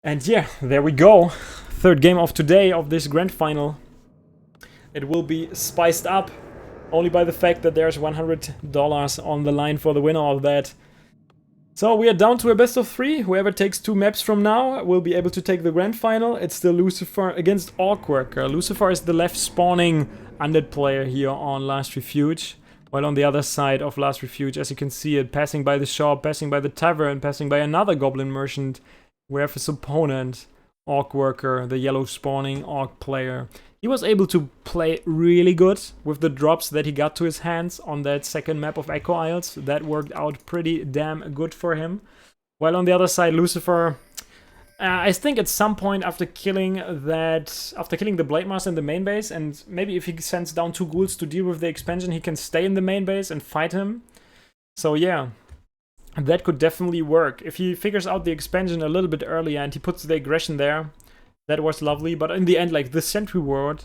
And yeah, there we go. Third game of today of this grand final. It will be spiced up only by the fact that there's $100 on the line for the winner of that. So we are down to a best of 3. Whoever takes 2 maps from now will be able to take the grand final. It's still Lucifer against OrcWorker. Lucifer is the left spawning undead player here on Last Refuge. While on the other side of Last Refuge, as you can see it, passing by the shop, passing by the tavern, passing by another goblin merchant, we have his opponent, OrcWorker, the yellow spawning orc player. He was able to play really good with the drops that he got to his hands on that second map of Echo Isles. That worked out pretty damn good for him. While on the other side, Lucifer, I think at some point after killing the Blade Master in the main base, and maybe if he sends down 2 ghouls to deal with the expansion, he can stay in the main base and fight him. So yeah, that could definitely work. If he figures out the expansion a little bit earlier and he puts the aggression there, that was lovely. But in the end, like the sentry ward,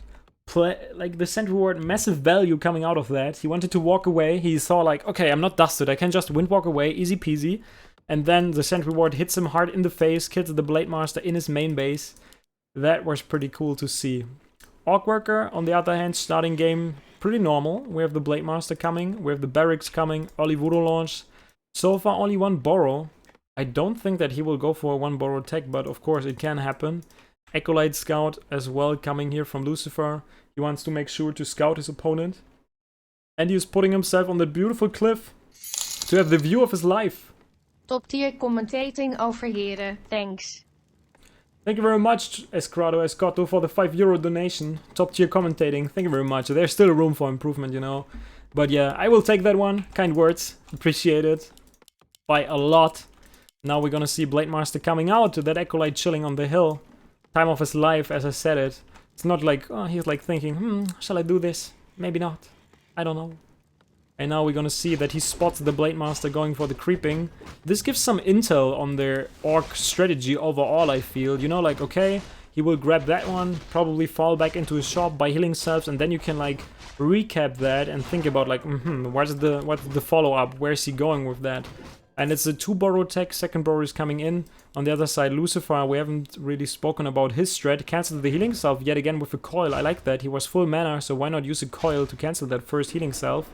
massive value coming out of that. He wanted to walk away. He saw like, okay, I'm not dusted. I can just wind walk away, easy peasy. And then the sentry ward hits him hard in the face, kills the Blade Master in his main base. That was pretty cool to see. OrcWorker, on the other hand, starting game pretty normal. We have the Blade Master coming, we have the barracks coming, early voodoo launch. So far only 1 borrow. I don't think that he will go for a 1 borrow tech, but of course it can happen. Acolyte Scout as well coming here from Lucifer. He wants to make sure to scout his opponent. And he is putting himself on that beautiful cliff to have the view of his life. Top tier commentating over heren. Thanks. Thank you very much, Escrado Escotto, for the €5 donation. Top tier commentating. Thank you very much. There's still room for improvement, you know. But yeah, I will take that one. Kind words. Appreciate it. By a lot. Now we're gonna see Blade Master coming out. That Acolyte chilling on the hill. Time of his life, as I said it. It's not like, oh, he's like thinking, shall I do this? Maybe not. I don't know. And now we're gonna see that he spots the Blade Master going for the creeping. This gives some intel on their orc strategy overall, I feel. You know, like, okay, he will grab that one, probably fall back into his shop by healing selves, and then you can, like, recap that and think about, like, what's the follow-up? Where's he going with that? And it's a 2 borrow tech, second borrow is coming in. On the other side, Lucifer, we haven't really spoken about his strat. Cancel the healing self yet again with a coil. I like that. He was full mana, so why not use a coil to cancel that first healing self?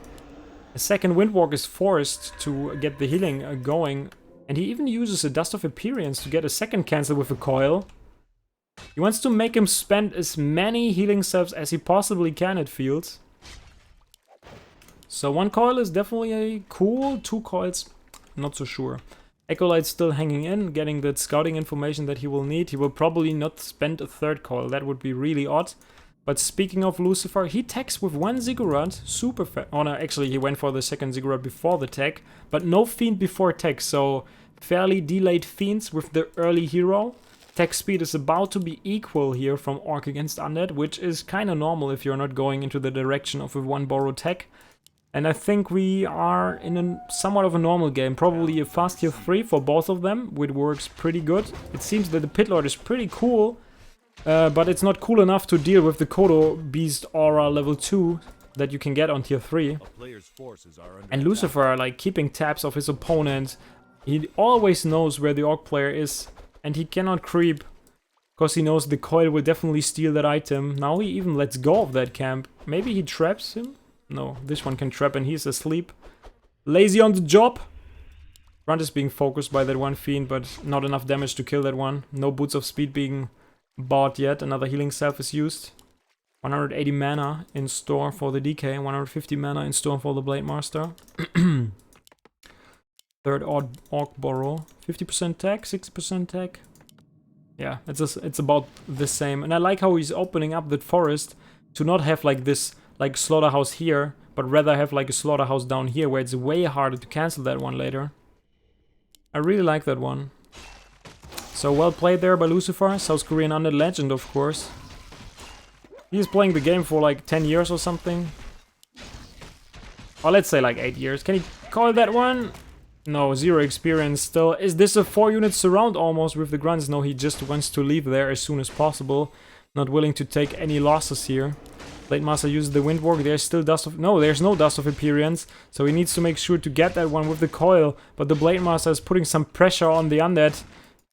A second Windwalk is forced to get the healing going. And he even uses a Dust of Appearance to get a second cancel with a coil. He wants to make him spend as many healing selves as he possibly can, it feels. So 1 coil is definitely a cool, 2 coils... not so sure. Acolyte's still hanging in, getting that scouting information that he will need. He will probably not spend a 3rd coil. That would be really odd. But speaking of Lucifer, he techs with 1 ziggurat. Super fast. Oh no, actually he went for the 2nd ziggurat before the tech. But no fiend before tech, so fairly delayed fiends with the early hero. Tech speed is about to be equal here from Orc against Undead, which is kind of normal if you're not going into the direction of a 1 borrow tech. And I think we are in a somewhat of a normal game. Probably a fast tier 3 for both of them, which works pretty good. It seems that the Pit Lord is pretty cool, but it's not cool enough to deal with the Kodo Beast Aura level 2 that you can get on tier 3. And Lucifer, like, keeping tabs of his opponent. He always knows where the Orc player is, and he cannot creep, because he knows the coil will definitely steal that item. Now he even lets go of that camp. Maybe he traps him? No, this one can trap and he's asleep. Lazy on the job. Grunt is being focused by that 1 fiend, but not enough damage to kill that one. No boots of speed being bought yet. Another healing self is used. 180 mana in store for the DK. 150 mana in store for the Blade Master. 3rd Orc borrow. 50% tech, 60% tech. Yeah, it's about the same. And I like how he's opening up that forest to not have like this... like slaughterhouse here, but rather have like a slaughterhouse down here where it's way harder to cancel that one later. I really like that one. So well played there by Lucifer, South Korean Undead legend, of course. He is playing the game for like 10 years or something. Or let's say like 8 years. Can he call that one? No, 0 experience still. Is this a 4-unit surround almost with the grunts? No, he just wants to leave there as soon as possible. Not willing to take any losses here. Blade Master uses the Windwalk. There's still Dust of... no, there's no Dust of Appearance. So he needs to make sure to get that one with the coil. But the Blade Master is putting some pressure on the Undead.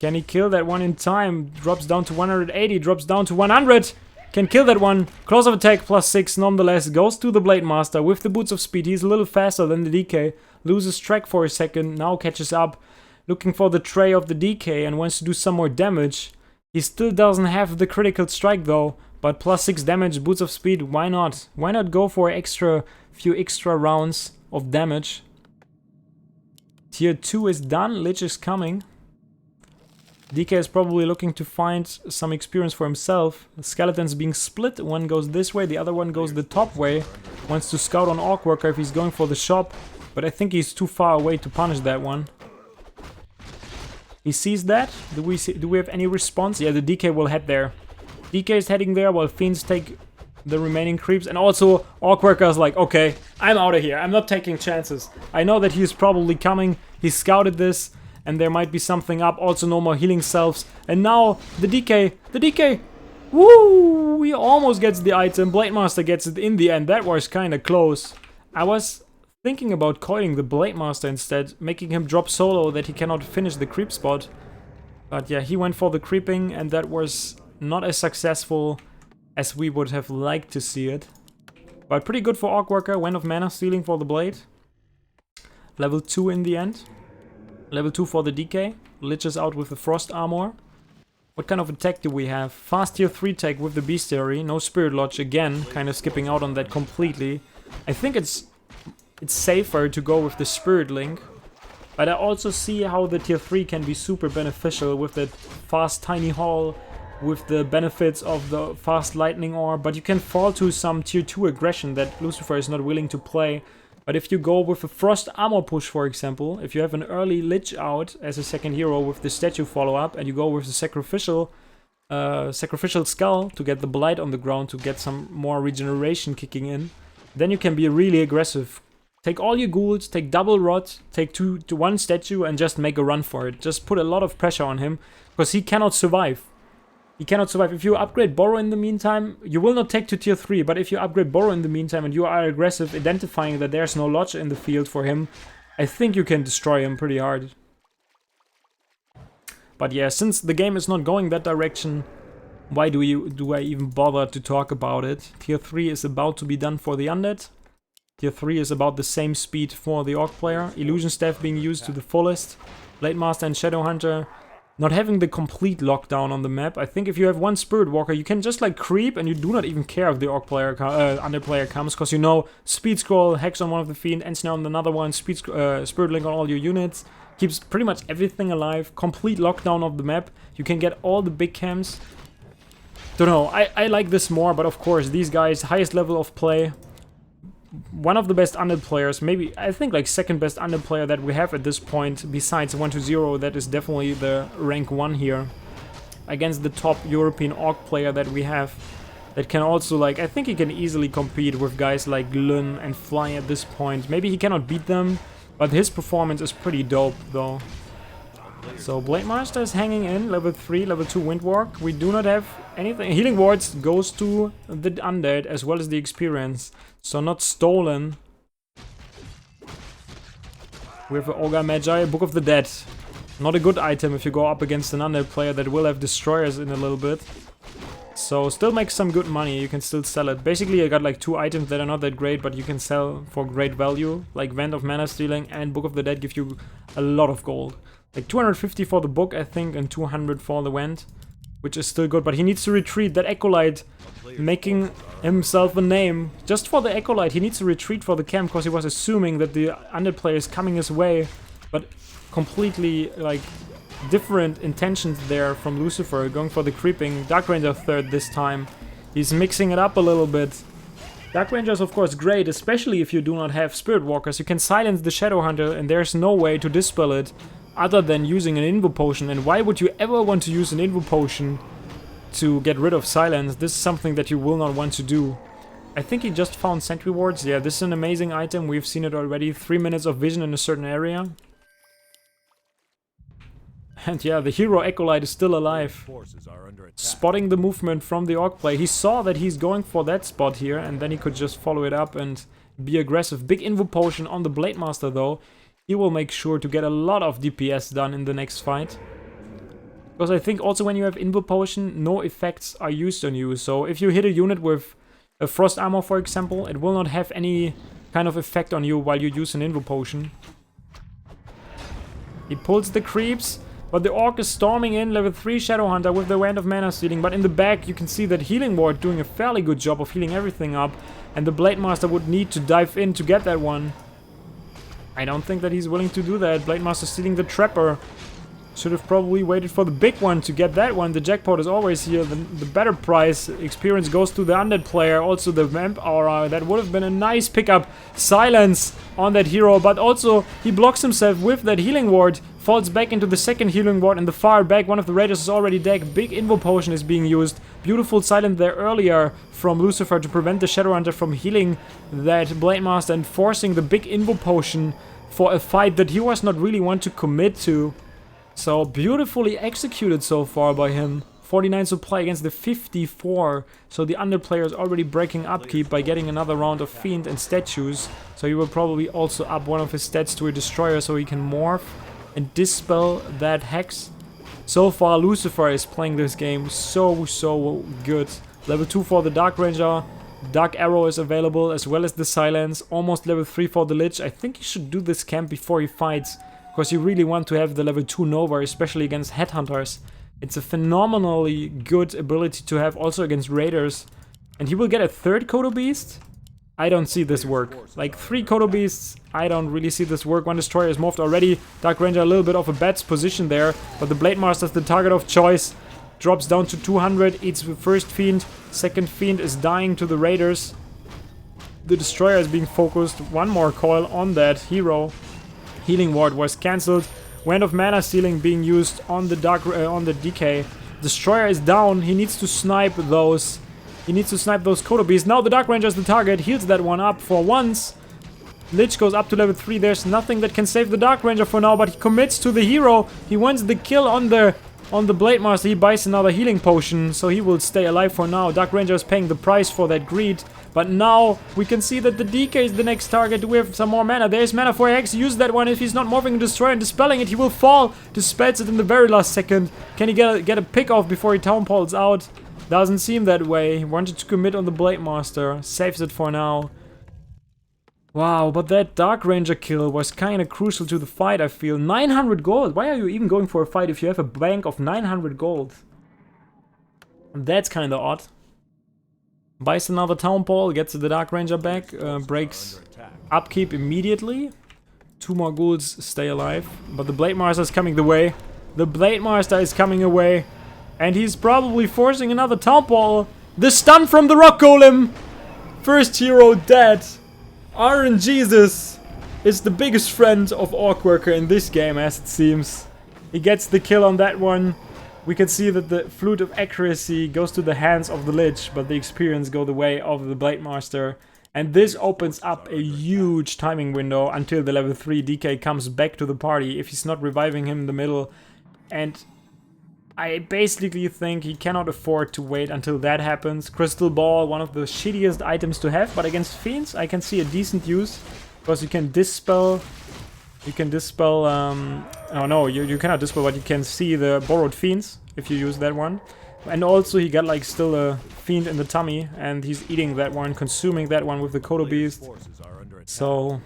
Can he kill that one in time? Drops down to 180, drops down to 100. Can kill that one. Close of attack +6 nonetheless. Goes to the Blade Master with the Boots of Speed. He's a little faster than the DK. Loses track for a second. Now catches up. Looking for the tray of the DK and wants to do some more damage. He still doesn't have the critical strike though. But +6 damage, Boots of Speed. Why not? Why not go for few extra rounds of damage? Tier 2 is done. Lich is coming. DK is probably looking to find some experience for himself. The skeletons being split. One goes this way, the other one goes the top way. Wants to scout on OrcWorker if he's going for the shop. But I think he's too far away to punish that one. He sees that. Do we have any response? Yeah, the DK will head there. DK is heading there while Fiends take the remaining creeps. And also OrcWorker is like, okay, I'm out of here. I'm not taking chances. I know that he's probably coming. He scouted this. And there might be something up. Also no more healing selves. And now the DK. Woo! He almost gets the item. Blade Master gets it in the end. That was kind of close. I was thinking about coiling the Blade Master instead. Making him drop solo that he cannot finish the creep spot. But yeah, he went for the creeping. And that was not as successful as we would have liked to see it. But pretty good for OrcWorker. Went of mana stealing for the blade. Level 2 in the end. Level 2 for the DK. Lich is out with the Frost Armor. What kind of attack do we have? Fast tier 3 tech with the Bestiary. No Spirit Lodge again. Kind of skipping out on that completely. I think it's safer to go with the Spirit Link. But I also see how the tier 3 can be super beneficial with that fast Tiny Hall. With the benefits of the fast Lightning Orb. But you can fall to some tier 2 aggression that Lucifer is not willing to play. But if you go with a Frost Armor push, for example, if you have an early Lich out as a second hero with the statue follow-up, and you go with the sacrificial skull to get the blight on the ground, to get some more regeneration kicking in, then you can be really aggressive. Take all your ghouls, take double rot, take 2 to 1 statue, and just make a run for it. Just put a lot of pressure on him, because he cannot survive. He cannot survive. If you upgrade Borrow in the meantime, you will not take to tier 3, but if you upgrade Borrow in the meantime and you are aggressive, identifying that there's no Lodge in the field for him, I think you can destroy him pretty hard. But yeah, since the game is not going that direction, why do I even bother to talk about it? Tier 3 is about to be done for the Undead. Tier 3 is about the same speed for the Orc player. Illusion Staff being used to the fullest. Blade Master and Shadow Hunter not having the complete lockdown on the map. I think if you have one Spirit Walker, you can just like creep and you do not even care if the Orc player, Undead player comes, because you know Speed Scroll, Hex on one of the Fiend, Ensnare on another one, Spirit Link on all your units. Keeps pretty much everything alive. Complete lockdown of the map. You can get all the big camps. Don't know, I like this more, but of course these guys, highest level of play. One of the best Undead players, maybe, I think like second best Undead player that we have at this point, besides 1-0, that is definitely the rank 1 here. Against the top European Orc player that we have. That can also, like, I think he can easily compete with guys like Glun and Fly at this point. Maybe he cannot beat them, but his performance is pretty dope though. So Blade Master is hanging in, level 3, level 2 Windwalk. We do not have anything. Healing Wards goes to the Undead as well as the experience. So not stolen. We have Ogre Magi, Book of the Dead. Not a good item if you go up against an Undead player that will have Destroyers in a little bit. So still makes some good money, you can still sell it. Basically I got like 2 items that are not that great, but you can sell for great value. Like Vent of Mana Stealing and Book of the Dead give you a lot of gold. Like 250 for the book, I think, and 200 for the Vent. Which is still good, but he needs to retreat. That Acolyte making himself a name. Just for the Acolyte, he needs to retreat for the camp, because he was assuming that the Undead player is coming his way. But completely, like, different intentions there from Lucifer, going for the creeping. Dark Ranger third this time. He's mixing it up a little bit. Dark Ranger is of course great, especially if you do not have Spirit Walkers. You can silence the Shadow Hunter and there's no way to dispel it other than using an Invo Potion. And why would you ever want to use an Invo Potion to get rid of silence? This is something that you will not want to do. I think he just found Sentry Wards. Yeah, this is an amazing item. We've seen it already. 3 minutes of vision in a certain area. And yeah, the hero Acolyte is still alive. Spotting the movement from the Orc play. He saw that he's going for that spot here, and then he could just follow it up and be aggressive. Big Invo Potion on the Blade Master though. He will make sure to get a lot of DPS done in the next fight. Because I think also when you have Invo Potion, no effects are used on you. So if you hit a unit with a Frost Armor, for example, it will not have any kind of effect on you while you use an Invo Potion. He pulls the creeps, but the Orc is storming in, level 3 Shadowhunter with the Wand of Mana Stealing. But in the back you can see that Healing Ward doing a fairly good job of healing everything up. And the Blade Master would need to dive in to get that one. I don't think that he's willing to do that. Blade Master stealing the Trapper. Should have probably waited for the big one to get that one. The jackpot is always here. The better price. Experience goes to the undead player. Also the Vamp Aura. That would have been a nice pickup. Silence on that hero. But also he blocks himself with that Healing Ward. Falls back into the second Healing Ward. In the far back, one of the Raiders is already dead. Big Invo Potion is being used. Beautiful silence there earlier from Lucifer to prevent the Shadowhunter from healing that Blade Master and forcing the big Invo Potion for a fight that he was not really want to commit to. So beautifully executed so far by him. 49 supply against the 54. So the underplayer is already breaking upkeep by getting another round of Fiend and statues. So he will probably also up one of his stats to a Destroyer so he can morph and dispel that Hex. So far Lucifer is playing this game so good. Level 2 for the Dark Ranger. Dark Arrow is available as well as the Silence. Almost level 3 for the Lich. I think he should do this camp before he fights. Because you really want to have the level 2 Nova, especially against Headhunters. It's a phenomenally good ability to have also against Raiders. And he will get a third Kodo Beast? I don't see this work. Like 3 Kodo Beasts, I don't really see this work. One Destroyer is morphed already. Dark Ranger a little bit of a bad position there. But the Blade Master is the target of choice. Drops down to 200, eats the first Fiend. Second Fiend is dying to the Raiders. The Destroyer is being focused. One more coil on that hero. Healing Ward was cancelled. Wand of Mana Stealing being used on the DK. Destroyer is down. He needs to snipe those. He needs to snipe those Kodo Beasts. Now the Dark Ranger is the target. Heals that one up for once. Lich goes up to level 3. There's nothing that can save the Dark Ranger for now, but he commits to the hero. He wants the kill on the Blade Master. He buys another healing potion, so he will stay alive for now. Dark Ranger is paying the price for that greed. But now we can see that the DK is the next target. Do we have some more mana? There is mana for Hex. Use that one. If he's not morphing a Destroyer and dispelling it, he will fall. Dispels it in the very last second. Can he get a pick off before he town pulls out? Doesn't seem that way. He wanted to commit on the Blade Master. Saves it for now. Wow, but that Dark Ranger kill was kind of crucial to the fight, I feel. 900 gold. Why are you even going for a fight if you have a bank of 900 gold? That's kind of odd. Buys another Town Ball, gets the Dark Ranger back, breaks upkeep immediately. 2 more ghouls stay alive, but the Blade Master is coming the way. The Blade Master is coming away, and he's probably forcing another Town Ball. The stun from the Rock Golem! First hero dead. RNGesus is the biggest friend of OrcWorker in this game, as it seems. He gets the kill on that one. We can see that the Flute of Accuracy goes to the hands of the Lich, but the experience go the way of the Blade Master. And this opens up a huge timing window until the level 3 DK comes back to the party if he's not reviving him in the middle. And I basically think he cannot afford to wait until that happens. Crystal Ball, one of the shittiest items to have, but against Fiends I can see a decent use. Because you can dispel... You cannot dispel, but you can see the borrowed Fiends if you use that one. And also he got like still a Fiend in the tummy, and he's eating that one, consuming that one with the Kodo Beast. So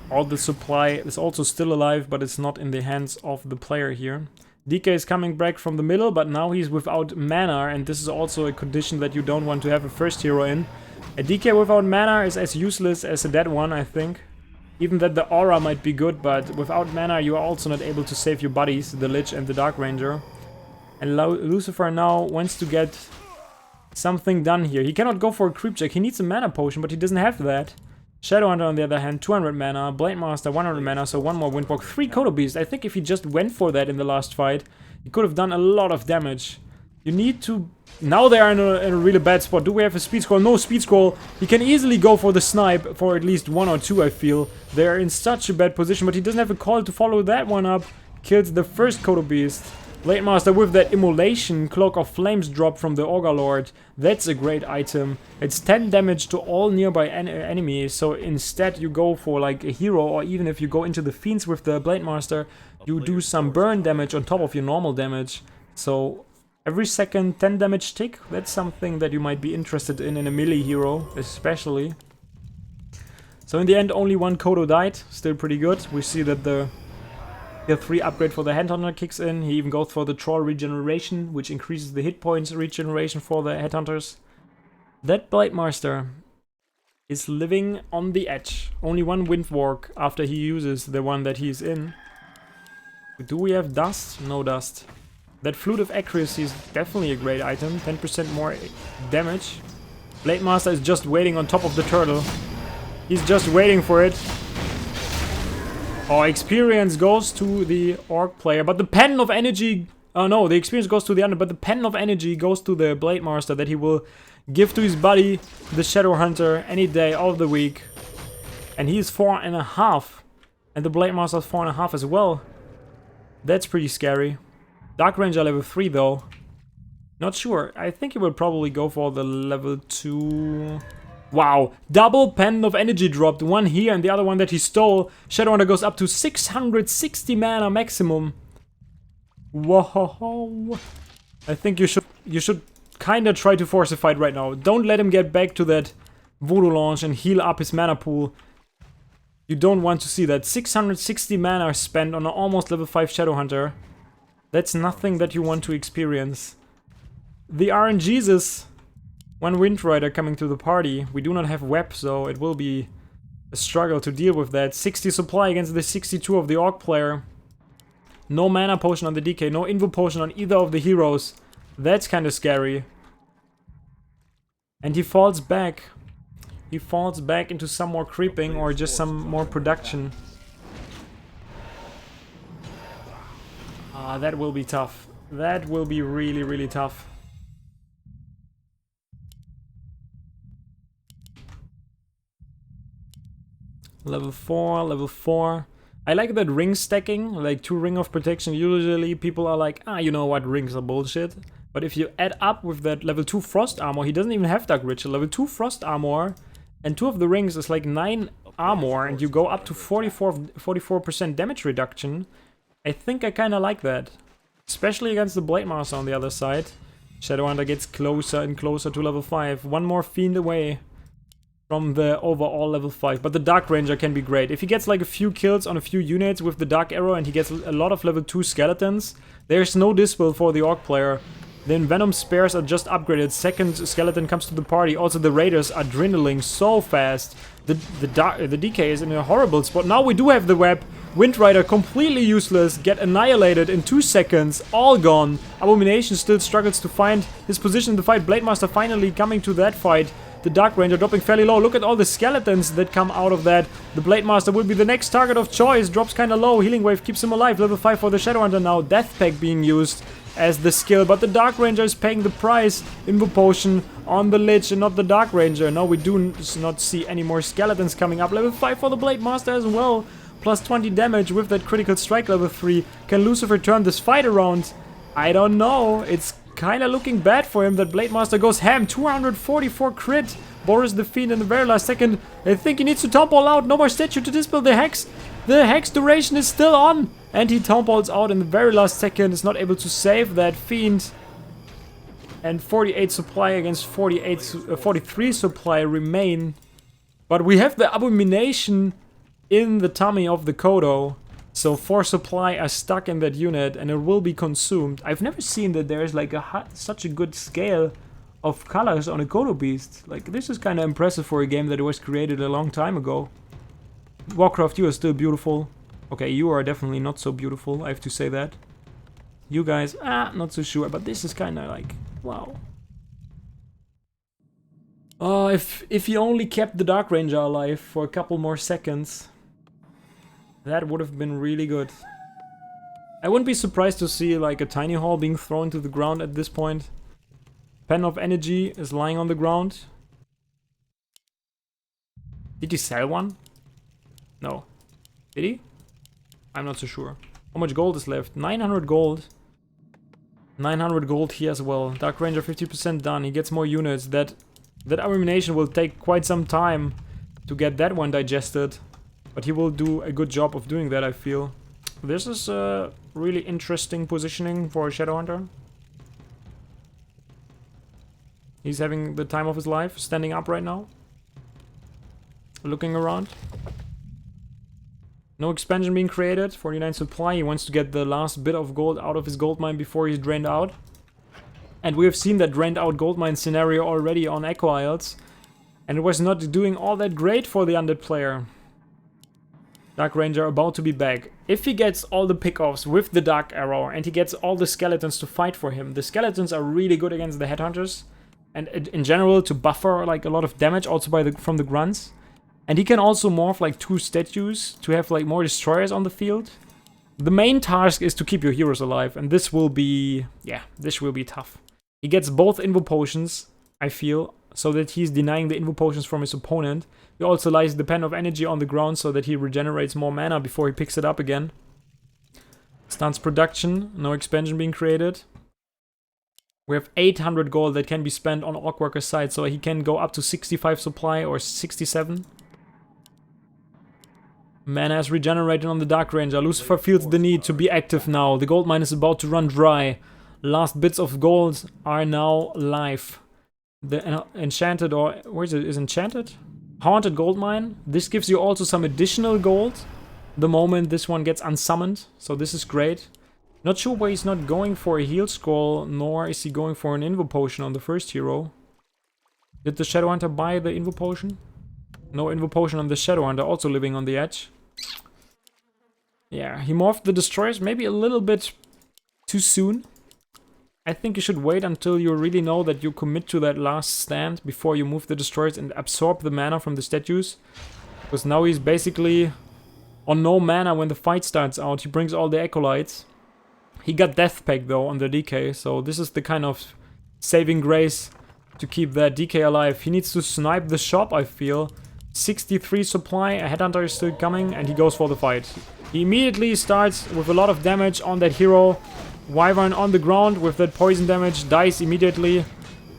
all the supply is also still alive, but it's not in the hands of the player here. DK is coming back from the middle, but now he's without mana, and this is also a condition that you don't want to have a first hero in. A DK without mana is as useless as a dead one, I think. Even that the aura might be good, but without mana you are also not able to save your buddies, the Lich and the Dark Ranger. And Lucifer now wants to get something done here. He cannot go for a creep check. He needs a mana potion, but he doesn't have that. Shadowhunter on the other hand, 200 mana. Blade Master, 100 mana, so 1 more Windwalk. 3 Kodo Beasts. I think if he just went for that in the last fight, he could have done a lot of damage. You need to... Now they are in a really bad spot. Do we have a speed scroll? No speed scroll. He can easily go for the snipe for at least 1 or 2, I feel. They're in such a bad position, but he doesn't have a call to follow that one up. Kills the first Kodo Beast. Blade Master with that immolation Cloak of Flames drop from the Ogre Lord. That's a great item. It's 10 damage to all nearby enemies. So instead you go for like a hero, or even if you go into the Fiends with the Blade Master, you do some burn damage on top of your normal damage. So every second 10 damage tick. That's something that you might be interested in a melee hero, especially. So in the end only one Kodo died. Still pretty good. We see that the Tier 3 upgrade for the Headhunter kicks in. He even goes for the Troll regeneration, which increases the hit points regeneration for the Headhunters. That Blade Master is living on the edge. Only one Wind Walk after he uses the one that he's in. Do we have dust? No dust. That Flute of Accuracy is definitely a great item. 10% more damage. Blade Master is just waiting on top of the turtle. He's just waiting for it. Oh, experience goes to the Orc player, but the Pen of Energy... Oh no, the experience goes to the under, but the Pen of Energy goes to the Blade Master that he will give to his buddy, the Shadow Hunter, any day of the week. And he is 4.5. And the Blade Master is 4.5 as well. That's pretty scary. Dark Ranger level 3 though. Not sure. I think he will probably go for the level 2... Wow, double Pen of Energy dropped, one here and the other one that he stole. Shadowhunter goes up to 660 mana maximum. Whoa. I think you should kinda try to force a fight right now. Don't let him get back to that Voodoo launch and heal up his mana pool. You don't want to see that. 660 mana spent on an almost level 5 Shadowhunter. That's nothing that you want to experience. The RNGesus. One Wind Rider coming to the party. We do not have web, so it will be a struggle to deal with that. 60 supply against the 62 of the Orc player. No mana potion on the DK, no invo potion on either of the heroes. That's kind of scary. And he falls back. He falls back into some more creeping or just some more production. Ah, that will be tough. That will be really, really tough. Level 4, level 4. I like that ring stacking, like 2 ring of protection. Usually people are like, you know what, rings are bullshit. But if you add up with that level 2 frost armor, he doesn't even have Dark Ritual. Level 2 frost armor and 2 of the rings is like 9 armor and you go up to 44% damage reduction. I think I kinda like that. Especially against the Blade Master on the other side. Shadowhunter gets closer and closer to level 5. One more fiend away from the overall level 5. But the Dark Ranger can be great. If he gets like a few kills on a few units with the Dark Arrow and he gets a lot of level 2 skeletons, there's no dispel for the Orc player. Then Venom Spares are just upgraded. Second skeleton comes to the party. Also the Raiders are dwindling so fast. The DK is in a horrible spot. Now we do have the web. Wind Rider completely useless. Get annihilated in 2 seconds. All gone. Abomination still struggles to find his position in the fight. Blade Master finally coming to that fight. The Dark Ranger dropping fairly low. Look at all the skeletons that come out of that. The Blade Master will be the next target of choice. Drops kind of low. Healing Wave keeps him alive. Level 5 for the Shadowhunter now. Death Pack being used as the skill. But the Dark Ranger is paying the price. Invo Potion on the Lich and not the Dark Ranger. No, we do not see any more skeletons coming up. Level 5 for the Blade Master as well. Plus 20 damage with that critical strike level 3. Can Lucifer turn this fight around? I don't know. It's kind of looking bad for him. That Blade Master goes ham. 244 crit. Boris the Fiend in the very last second. I think he needs to topple out. No more statue to dispel the hex. The hex duration is still on. And he topples out in the very last second. Is not able to save that Fiend. And 48 supply against 43 supply remain. But we have the Abomination in the tummy of the Kodo. So 4 supply are stuck in that unit and it will be consumed. I've never seen that there is like such a good scale of colors on a Kodo beast. Like, this is kind of impressive for a game that was created a long time ago. Warcraft, you are still beautiful. Okay, you are definitely not so beautiful, I have to say that. You guys, not so sure, but this is kind of like, wow. If he only kept the Dark Ranger alive for a couple more seconds, that would have been really good. I wouldn't be surprised to see like a tiny hall being thrown to the ground at this point. Pen of Energy is lying on the ground. Did he sell one? No. Did he? I'm not so sure. How much gold is left? 900 gold. 900 gold here as well. Dark Ranger 50% done. He gets more units. That elimination will take quite some time to get that one digested. But he will do a good job of doing that, I feel. This is a really interesting positioning for a Shadowhunter. He's having the time of his life, standing up right now. Looking around. No expansion being created. 49 supply. He wants to get the last bit of gold out of his gold mine before he's drained out. And we have seen that drained out gold mine scenario already on Echo Isles. And it was not doing all that great for the undead player. Dark Ranger about to be back. If he gets all the pickoffs with the Dark Arrow and he gets all the skeletons to fight for him. The skeletons are really good against the headhunters. And in general to buffer like a lot of damage also from the grunts. And he can also morph like 2 statues to have like more destroyers on the field. The main task is to keep your heroes alive, and this will be, yeah, this will be tough. He gets both Invo Potions, I feel, so that he's denying the Invo Potions from his opponent. He also lies the Pen of Energy on the ground so that he regenerates more mana before he picks it up again. Stunts production, no expansion being created. We have 800 gold that can be spent on OrcWorker's side, so he can go up to 65 supply or 67. Mana is regenerated on the Dark Ranger. Lucifer feels the need to be active now. The gold mine is about to run dry. Last bits of gold are now live. The enchanted, or where is it? Is enchanted? Haunted gold mine. This gives you also some additional gold the moment this one gets unsummoned. So this is great. Not sure why he's not going for a heal scroll, nor is he going for an Invo Potion on the first hero. Did the Shadowhunter buy the Invo Potion? No Invo Potion on the Shadowhunter, also living on the edge. Yeah, he morphed the destroyers maybe a little bit too soon. I think you should wait until you really know that you commit to that last stand before you move the destroyers and absorb the mana from the statues. Because now he's basically on no mana when the fight starts out. He brings all the acolytes. He got Death Pack though on the DK, so this is the kind of saving grace to keep that DK alive. He needs to snipe the shop, I feel. 63 supply, a headhunter is still coming, and he goes for the fight. He immediately starts with a lot of damage on that hero. Wyvern on the ground with that poison damage, dies immediately.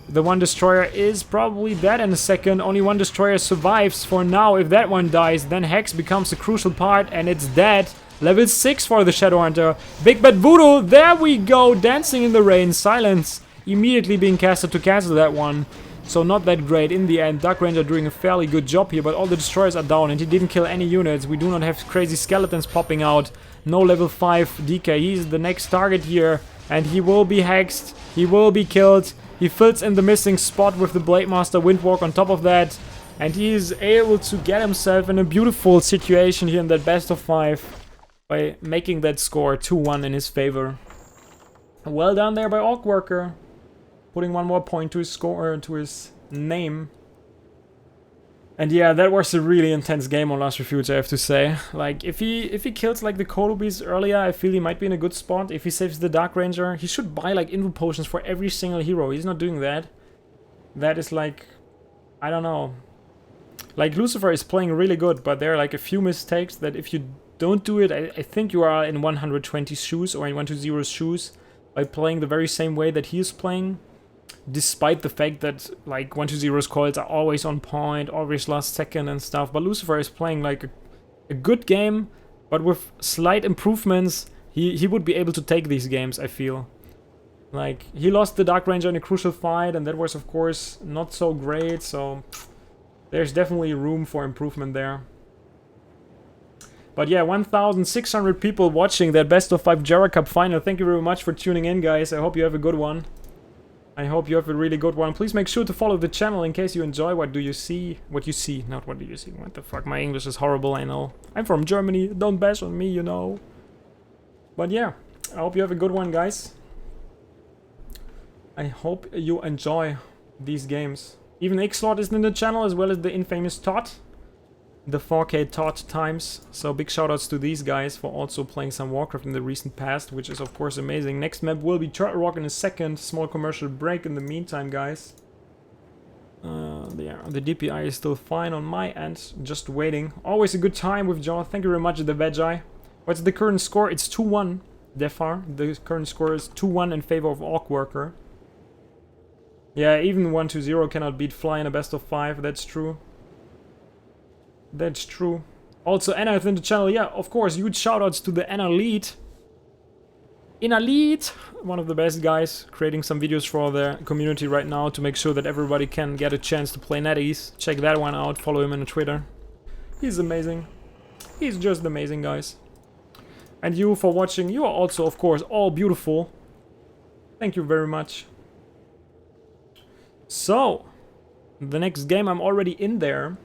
The one destroyer is probably dead in a second. Only one destroyer survives for now. If that one dies, then Hex becomes a crucial part, and it's dead. Level 6 for the Shadowhunter. Big Bad Voodoo, there we go, dancing in the rain. Silence immediately being casted to cancel that one. So not that great in the end. Dark Ranger doing a fairly good job here, but all the destroyers are down and he didn't kill any units. We do not have crazy skeletons popping out. No level 5 DK. He's the next target here and he will be hexed. He will be killed. He fills in the missing spot with the Blade Master Windwalk on top of that. And he is able to get himself in a beautiful situation here in that best of 5 by making that score 2-1 in his favor. Well done there by OrcWorker. Putting one more point to his score, to his name. And yeah, that was a really intense game on Last Refuge, I have to say. Like, if he kills like the Kolobis earlier, I feel he might be in a good spot. If he saves the Dark Ranger, he should buy like Invo Potions for every single hero. He's not doing that. That is like, I don't know. Like, Lucifer is playing really good, but there are like a few mistakes that if you don't do it, I think you are in 120's shoes or in 120's shoes by playing the very same way that he is playing. Despite the fact that like 120's calls are always on point, always last second and stuff. But Lucifer is playing like a good game, but with slight improvements, he would be able to take these games, I feel. Like, he lost the Dark Ranger in a crucial fight, and that was of course not so great, so there's definitely room for improvement there. But yeah, 1,600 people watching that best of 5 GERA Cup final. Thank you very much for tuning in, guys. I hope you have a good one. I hope you have a really good one. Please make sure to follow the channel in case you enjoy what you see. Not what do you see. What the fuck, my English is horrible, I know. I'm from Germany, don't bash on me, you know. But yeah, I hope you have a good one, guys. I hope you enjoy these games. Even Xlord is in the channel, as well as the infamous Todd. The 4K Todd times. So big shoutouts to these guys for also playing some Warcraft in the recent past, which is of course amazing. Next map will be Turtle Rock in a second. Small commercial break in the meantime, guys. The DPI is still fine on my end. Just waiting. Always a good time with Jaw. Thank you very much, the Veggie. What's the current score? It's 2-1. Defar. The current score is 2-1 in favor of OrcWorker. Yeah, even 1-0 cannot beat Fly in a best of 5. That's true. That's true. Also, Anna is in the channel. Yeah, of course, huge shoutouts to the Anna Lead. Inna Lead, one of the best guys, creating some videos for their community right now to make sure that everybody can get a chance to play NetEase. Check that one out, follow him on Twitter. He's amazing. He's just amazing, guys. And you for watching. You are also, of course, all beautiful. Thank you very much. So, the next game I'm already in there.